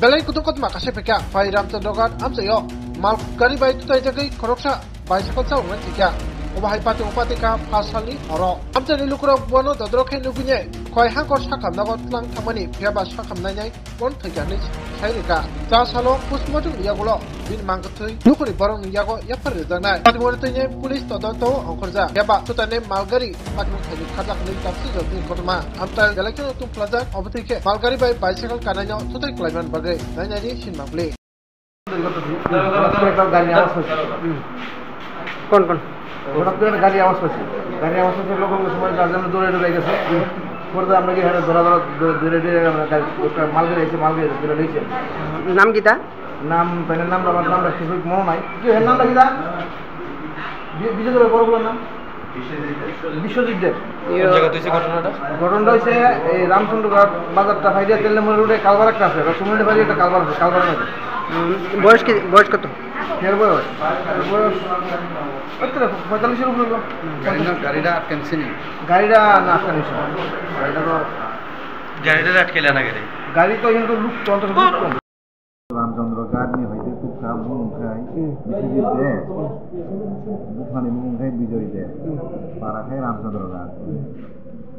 Belai kutukot makasih peka Fai Ramchandrogat amsayo mal gari bai tutai jagai koroksa bicycle sa ungan tika obahai pati upati ka pasali oro amchani lukura bono dodrokhe nugunye khoi hangkor sakam nagot tlang thamani pheba sakam nainai bon thaiganai sairika ja salo postmortem yagulo bin mangkathui lukuri borong yago yapar janai patmor tine police todonto angkorja pheba tutane malgari patmor thani khajak nei tapsi jodi kotma amta galakyo tu plaza obthike malgari bai bicycle kananyo tutai klaiman bagai nainani sinmangli কোন কোন হঠাৎ করে গাড়ি আওয়াজ পাচ্ছি গাড়ি আওয়াজ পাচ্ছি লোকের সময় গার্জেন দৌড়ে দৌড়ে গেছে পরে আমরা কি হ্যাঁ ধরা দৌড়ে আমরা মালগাড়ি এসে মালগাড়ি দৌড়ে দিয়েছে নাম কিতা নাম প্যানের নাম আমার নামটা ঠিক মনে নাই কি এর নামটা কিতা বিজয় দেবের বড়গুলোর নাম বিশ্বজিৎ দেব। ঘটনাটা হয়েছে এই রামচন্দ্রঘাট বাজারটা ফাইডিয়া তেলমোড় রোডে কালবার একটা আছে সুমন্ডি বাড়ি একটা কালবার আছে কালবার আছে। বয়স কত? এর বয়স 45-এর উপরে। গাড়িটা আটকানছে নি? গাড়িটা না আটকানিছে গাড়িটা আটকেলে না গাড়ি তো কিন্তু লুক তন্ত্র রামচন্দ্রঘাট নিয়ে হইতে খুব খারাপ মুখাই বিশ্বজিৎ দে বুখানি মুখাই বিজয় দে পাড়া খাই রামচন্দ্রঘাট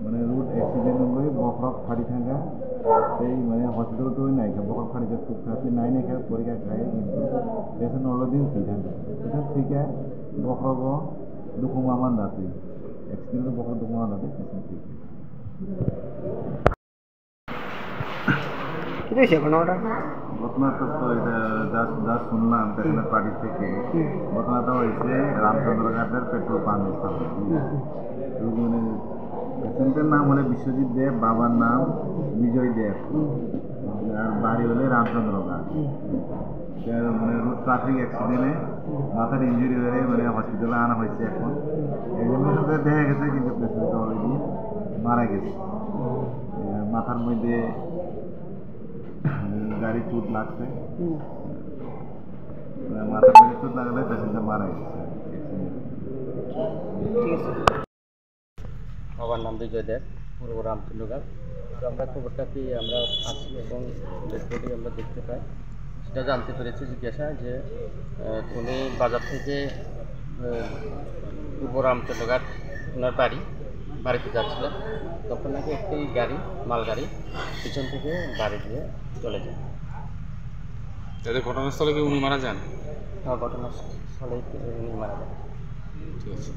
মানে রুট অ্যাক্সিডেন্ট হয়ে বকরক ফাড়ি থাকা এই মানে হসপিটাল তো নাই বকরক ফাড়ি যে খুব খারাপ নাই নাই খায় পরীক্ষা খায় কিন্তু পেশেন্ট অলরেডি ঠিক থাকে পেশেন্ট ঠিক আছে বকরক দুখুমান দাঁতি অ্যাক্সিডেন্ট বকরক দুখুমান দাঁতি পেশেন্ট ঠিক ঘটনাটা তো যা শুনলাম পেছনের পার্টি থেকে ঘটনাটা হয়েছে রামচন্দ্রঘাটের পেট্রোল পাম্প মানে পেশেন্টের নাম হলে বিশ্বজিৎ দেব, বাবার নাম বিজয় দেব, আর বাড়ি হলে রামচন্দ্রঘাট। মানে রোড ট্রাফিক অ্যাক্সিডেন্টে মাথার ইঞ্জুরি হয়ে মানে হসপিটালে আনা হয়েছে। এখন একজনের সাথে দেখা গেছে কিন্তু পেশেন্ট অলরেডি মারা গেছে। মাথার মধ্যে গাড়ি চোট লাগছে, মাথার মধ্যে চোট লাগলে পেশেন্টটা মারা গেছে। আমার নাম বিজয় দেব, পূর্ব রামচন্দ্রঘাট। তো আমরা খবরটা পেয়ে আমরা আসি এবং ডেডবডি আমরা দেখতে পাই। সেটা জানতে পেরেছি জিজ্ঞাসা যে উনি বাজার থেকে পূর্ব রামচন্দ্রঘাট ওনার বাড়িতে যাচ্ছিলেন, তখন নাকি একটি গাড়ি মালগাড়ি পিছন থেকে বাড়ি দিয়ে চলে যায়। তাদের ঘটনাস্থলে কি উনি মারা যান? ঘটনাস্থলে উনি মারা যান। ঠিক আছে।